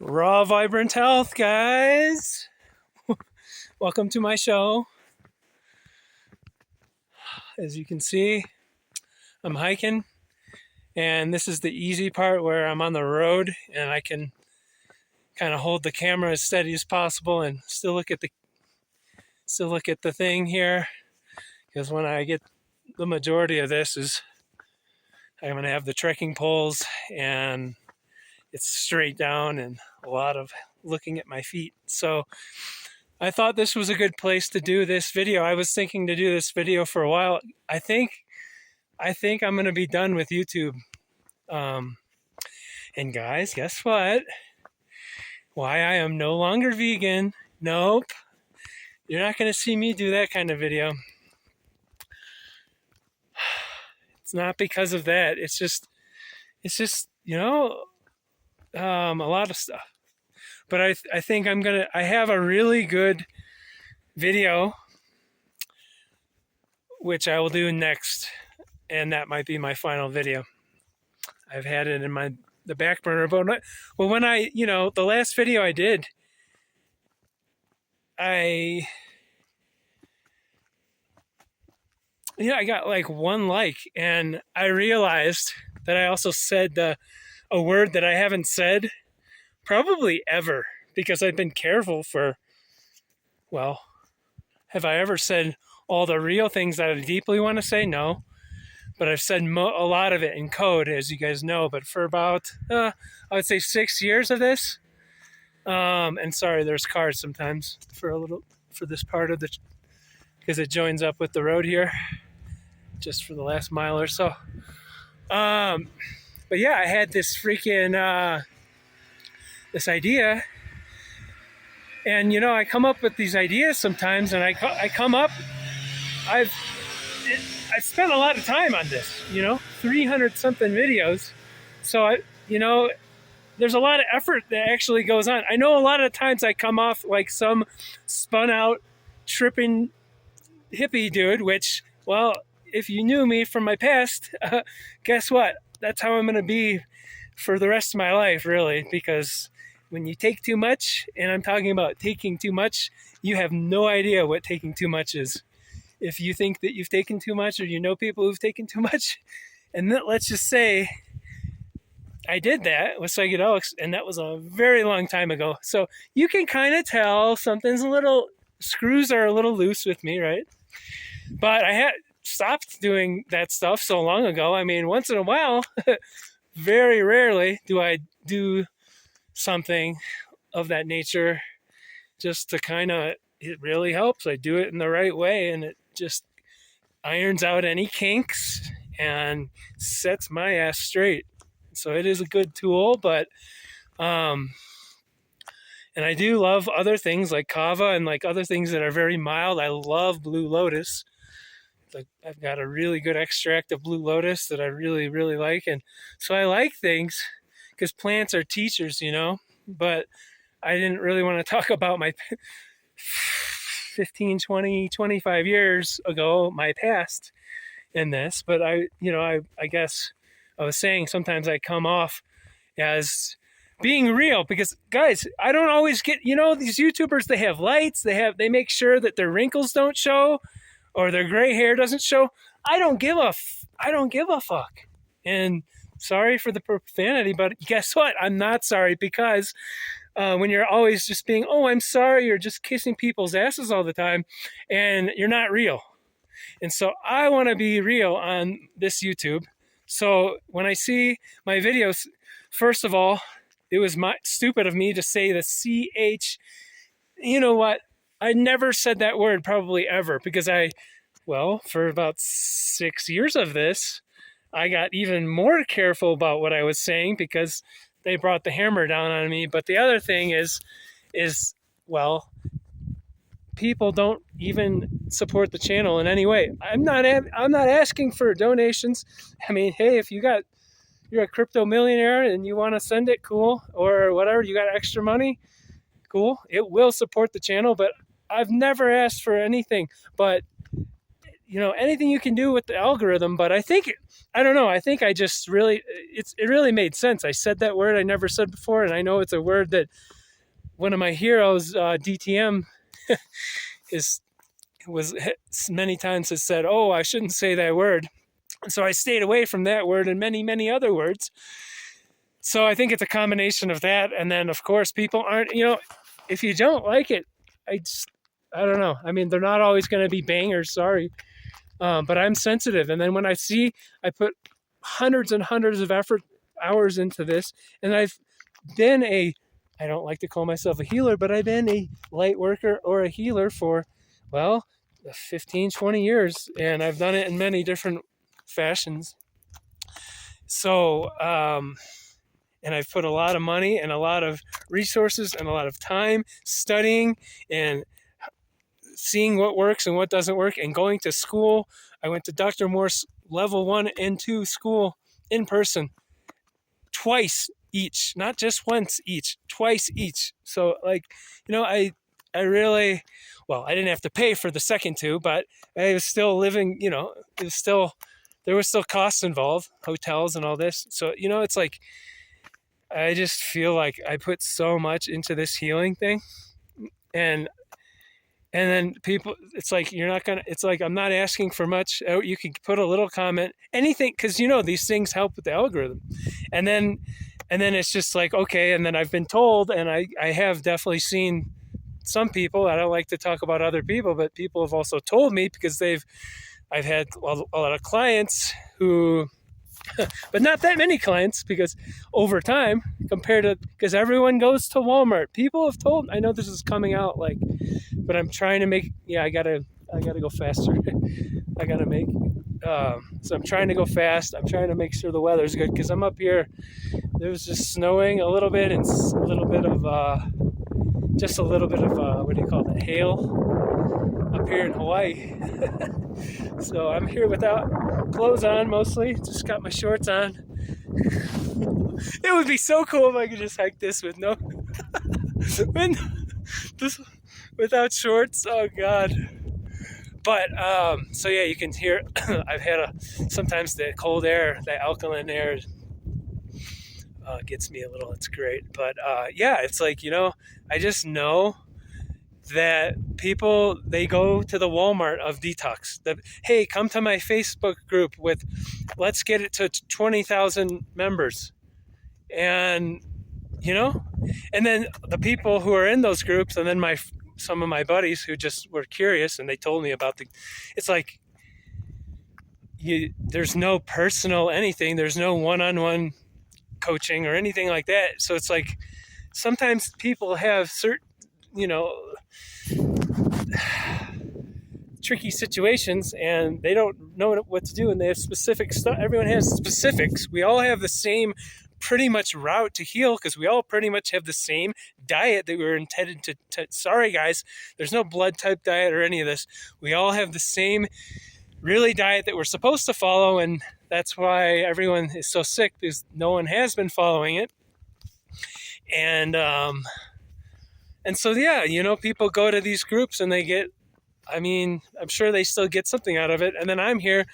Raw Vibrant Health, guys. Welcome to my show. As you can see, I'm hiking, and this is the easy part where I'm on the road and I can kind of hold the camera as steady as possible and still look at the thing here, because when I get the majority of this is I'm going to have the trekking poles and it's straight down and a lot of looking at my feet. So I thought this was a good place to do this video. I was thinking to do this video for a while. I think I'm going to be done with YouTube. And guys, guess what? Why I am no longer vegan. Nope. You're not going to see me do that kind of video. It's not because of that. It's just, a lot of stuff. But I think I have a really good video, which I will do next. And that might be my final video. I've had it in the back burner. But when the last video I did, I got like one like, and I realized that I also said a word that I haven't said probably ever, because I've been careful for, have I ever said all the real things that I deeply want to say? No. But I've said a lot of it in code, as you guys know. But for about, I would say 6 years of this, and sorry, there's cars sometimes for this part of because it joins up with the road here, just for the last mile or so. But yeah, I had this freaking, this idea, and I come up with these ideas sometimes, and I've spent a lot of time on this, 300 something videos. So there's a lot of effort that actually goes on. I know a lot of times I come off like some spun out tripping hippie dude, which, well, if you knew me from my past, guess what? That's how I'm going to be for the rest of my life, really, because when you take too much, and I'm talking about taking too much, you have no idea what taking too much is. If you think that you've taken too much, or people who've taken too much, and let's just say I did that with psychedelics, and that was a very long time ago. So you can kind of tell screws are a little loose with me, right? But I had stopped doing that stuff so long ago. I mean, once in a while, very rarely do I do something of that nature, just to it really helps. I do it in the right way, and it just irons out any kinks and sets my ass straight. So it is a good tool, but and I do love other things like kava and like other things that are very mild. I love blue lotus. I've got a really good extract of blue lotus that I really, really like. And so I like things because plants are teachers, but I didn't really want to talk about my 15, 20, 25 years ago, my past in this. But I guess I was saying sometimes I come off as being real, because guys, I don't always get, these YouTubers, they have lights, they make sure that their wrinkles don't show or their gray hair doesn't show. I don't give a fuck. And sorry for the profanity, but guess what? I'm not sorry, because when you're always just being, oh, I'm sorry, you're just kissing people's asses all the time, and you're not real. And so I want to be real on this YouTube. So when I see my videos, first of all, it was stupid of me to say the CH. You know what? I never said that word probably ever, because for about 6 years of this, I got even more careful about what I was saying, because they brought the hammer down on me. But the other thing is people don't even support the channel in any way. I'm not asking for donations. I mean, hey, if you're a crypto millionaire and you want to send it, cool, or whatever, you got extra money, cool. It will support the channel, but I've never asked for anything. But anything you can do with the algorithm. But I don't know. I think I just really, it really made sense. I said that word I never said before. And I know it's a word that one of my heroes, DTM, was many times has said, oh, I shouldn't say that word. So I stayed away from that word and many, many other words. So I think it's a combination of that. And then, of course, people aren't, if you don't like it, I don't know. I mean, they're not always going to be bangers, sorry. But I'm sensitive. And then when I put hundreds and hundreds of hours into this, and I've been I don't like to call myself a healer, but I've been a light worker or a healer for, 15, 20 years. And I've done it in many different fashions. So, and I've put a lot of money and a lot of resources and a lot of time studying and seeing what works and what doesn't work, and going to school. I went to Dr. Morse level 1 and 2 school in person twice each, not just once each, twice each. So I really, I didn't have to pay for the second two, but I was still living, there was still costs involved, hotels and all this. So, it's like, I just feel like I put so much into this healing thing, and then people, it's like, I'm not asking for much. You can put a little comment, anything, because these things help with the algorithm. And then it's just like, okay. And then I've been told, and I have definitely seen some people, I don't like to talk about other people, but people have also told me, because I've had a lot of clients who, but not that many clients, because over time, because everyone goes to Walmart. People have told, I know this is coming out but I'm trying to make, I gotta go faster. I gotta make, so I'm trying to go fast. I'm trying to make sure the weather's good, because I'm up here. There was just snowing a little bit, and a little bit of, what do you call it, hail up here in Hawaii. So I'm here without clothes on, mostly. Just got my shorts on. It would be so cool if I could just hike this with without shorts. Oh God. But so yeah, you can hear. I've had sometimes the cold air, the alkaline air, gets me a little. It's great. But it's like, I just know that people, they go to the Walmart of detox. Hey, come to my Facebook group let's get it to 20,000 members. And, and then the people who are in those groups, and then some of my buddies who just were curious, and they told me about it's like, there's no personal anything. There's no one-on-one coaching or anything like that. So it's like, sometimes people have certain, tricky situations, and they don't know what to do, and they have specific stuff. Everyone has specifics. We all have the same pretty much route to heal, because we all pretty much have the same diet that we were intended to sorry guys, there's no blood type diet or any of this. We all have the same really diet that we're supposed to follow, and that's why everyone is so sick, because no one has been following it. And so, people go to these groups, and they get, I'm sure they still get something out of it. And then I'm here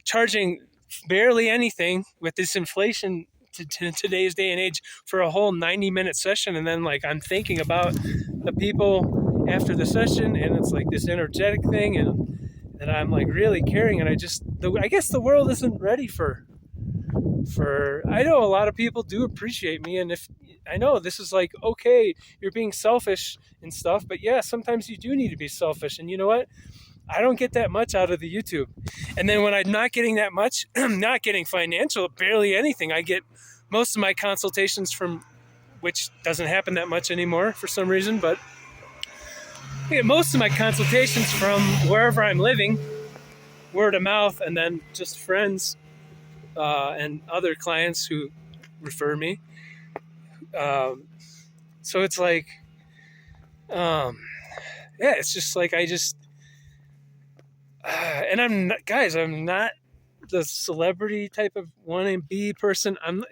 charging barely anything with this inflation to today's day and age for a whole 90-minute session. And then, I'm thinking about the people after the session, and it's like this energetic thing, and that I'm really caring. And I guess the world isn't ready for, I know a lot of people do appreciate me, and if I know this is okay, you're being selfish and stuff, but yeah, sometimes you do need to be selfish. And you know what? I don't get that much out of the YouTube. And then when I'm not getting that much, I'm not getting financial, barely anything. I get most of my consultations from, which doesn't happen that much anymore for some reason, but I get most of my consultations from wherever I'm living, word of mouth, and then just friends and other clients who refer me. So it's like, it's just and I'm not the celebrity type of one and be person. I'm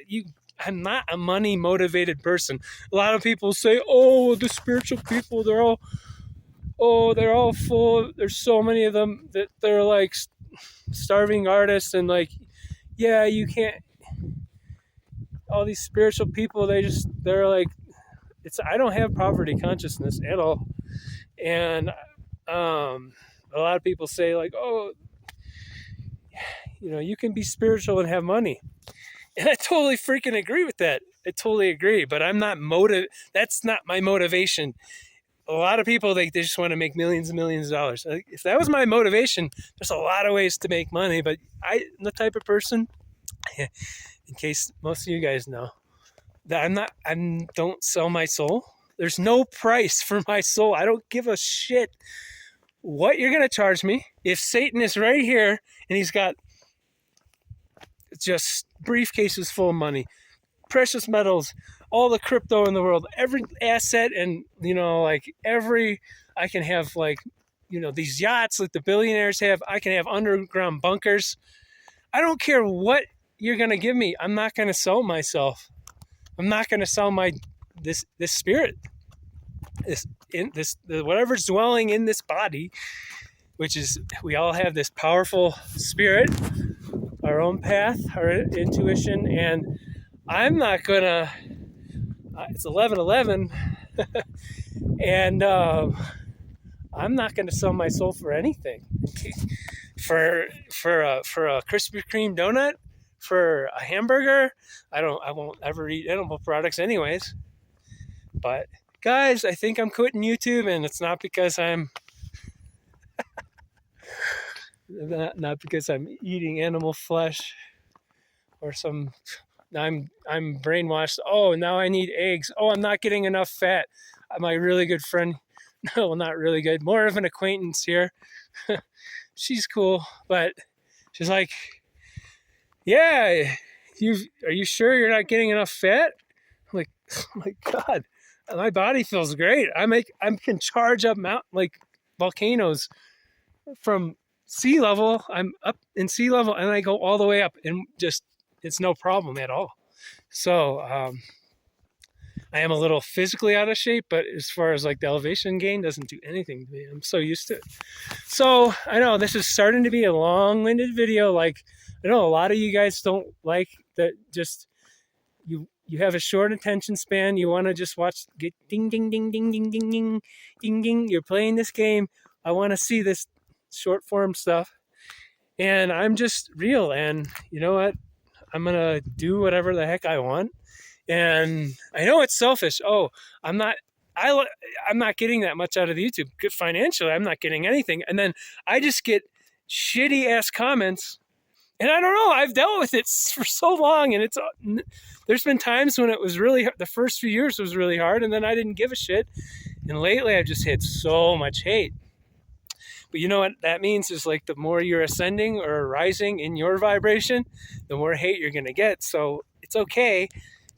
not a money motivated person. A lot of people say, oh, the spiritual people, they're all full. There's so many of them that they're starving artists and like, yeah, you can't. All these spiritual people, they're like, I don't have poverty consciousness at all, and a lot of people say like, oh, you can be spiritual and have money, and I totally freaking agree with that. I totally agree, but I'm not That's not my motivation. A lot of people they just want to make millions and millions of dollars. If that was my motivation, there's a lot of ways to make money. But I'm the type of person, in case most of you guys know, that I don't sell my soul. There's no price for my soul. I don't give a shit what you're gonna charge me. If Satan is right here and he's got just briefcases full of money, precious metals, all the crypto in the world, every asset, and I can have these yachts like the billionaires have. I can have underground bunkers. I don't care what you're gonna give me. I'm not gonna sell myself. I'm not gonna sell this spirit, whatever's dwelling in this body, which is, we all have this powerful spirit, our own path, our intuition, and I'm not gonna. It's 11:11, and I'm not gonna sell my soul for anything. for a Krispy Kreme donut, for a hamburger. I won't ever eat animal products, anyways. But guys, I think I'm quitting YouTube, and it's not because I'm not because I'm eating animal flesh or some. I'm brainwashed. Oh, now I need eggs. Oh, I'm not getting enough fat. My really good friend, no, well, not really good, more of an acquaintance here. She's cool, but she's like, yeah, are you sure you're not getting enough fat? I'm like, oh my God, my body feels great. I can charge up volcanoes from sea level. I'm up in sea level, and I go all the way up, and just it's no problem at all. So I am a little physically out of shape, but as far as like the elevation gain, doesn't do anything to me. I'm so used to it. So I know this is starting to be a long-winded video. Like, I know a lot of you guys don't like that. Just you have a short attention span. You want to just watch, get ding ding ding ding ding ding ding ding ding. You're playing this game. I want to see this short form stuff, and I'm just real. And you know what? I'm gonna do whatever the heck I want. And I know it's selfish. Oh, I'm not getting that much out of the YouTube. Good financially, I'm not getting anything. And then I just get shitty ass comments. And I don't know, I've dealt with it for so long, and there's been times when it was really, the first few years was really hard, and then I didn't give a shit. And lately I've just had so much hate. But you know what that means is, like, the more you're ascending or rising in your vibration, the more hate you're going to get. So it's okay.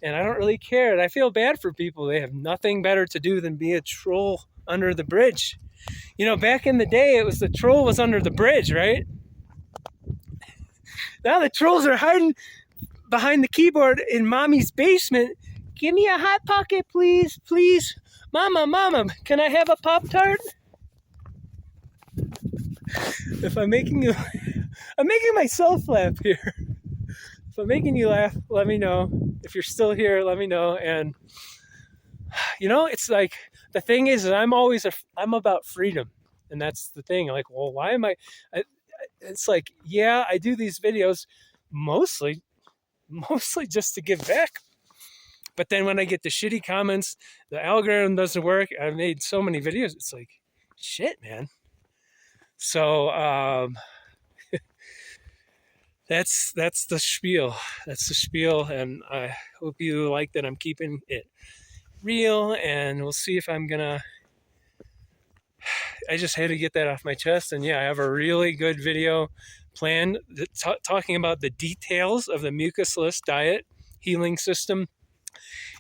And I don't really care. And I feel bad for people. They have nothing better to do than be a troll under the bridge. Back in the day, it was the troll was under the bridge, right? Now the trolls are hiding behind the keyboard in mommy's basement. Give me a Hot Pocket, please, please. Mama, can I have a Pop-Tart? If I'm making myself laugh here. If I'm making you laugh, let me know. If you're still here, let me know. And it's like, the thing is that I'm about freedom, and that's the thing. Like, well, why am I? It's like, yeah, I do these videos mostly just to give back. But then when I get the shitty comments, the algorithm doesn't work. I've made so many videos. It's like, shit, man. So that's the spiel. That's the spiel, and I hope you like that I'm keeping it real, and we'll see if I'm gonna. I just had to get that off my chest, and yeah, I have a really good video planned talking about the details of the mucusless diet healing system,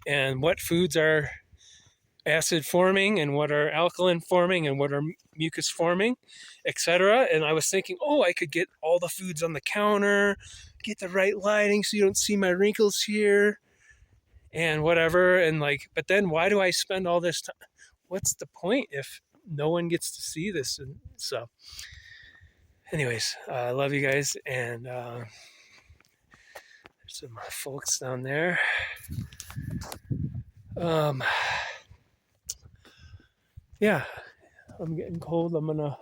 and what foods are acid forming and what are alkaline forming and what are mucus forming, etc. And I was thinking, oh, I could get all the foods on the counter, get the right lighting so you don't see my wrinkles here and whatever. And like, but then why do I spend all this time? What's the point if no one gets to see this? And so anyways, I love you guys, and there's some folks down there. Um, yeah, I'm getting cold. The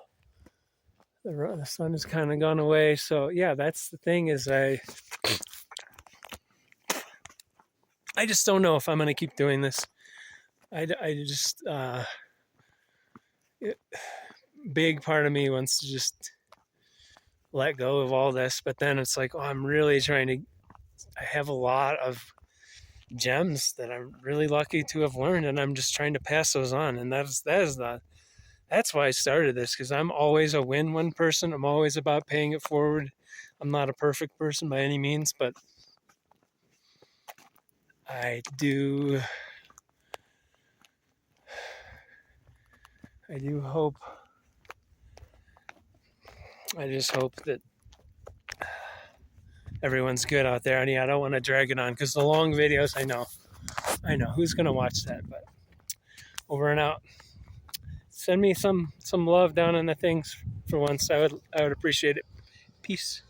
sun has kind of gone away. So yeah, that's the thing is I just don't know if I'm going to keep doing this. I just, big part of me wants to just let go of all this. But then it's like, oh, I'm really I have a lot of gems that I'm really lucky to have learned, and I'm just trying to pass those on. And that's why I started this, because I'm always a win-win person. I'm always about paying it forward. I'm not a perfect person by any means, but I do hope, I just hope that everyone's good out there. And yeah, I don't want to drag it on because the long videos, I know who's going to watch that, but over and out. Send me some love down in the things for once. I would appreciate it. Peace.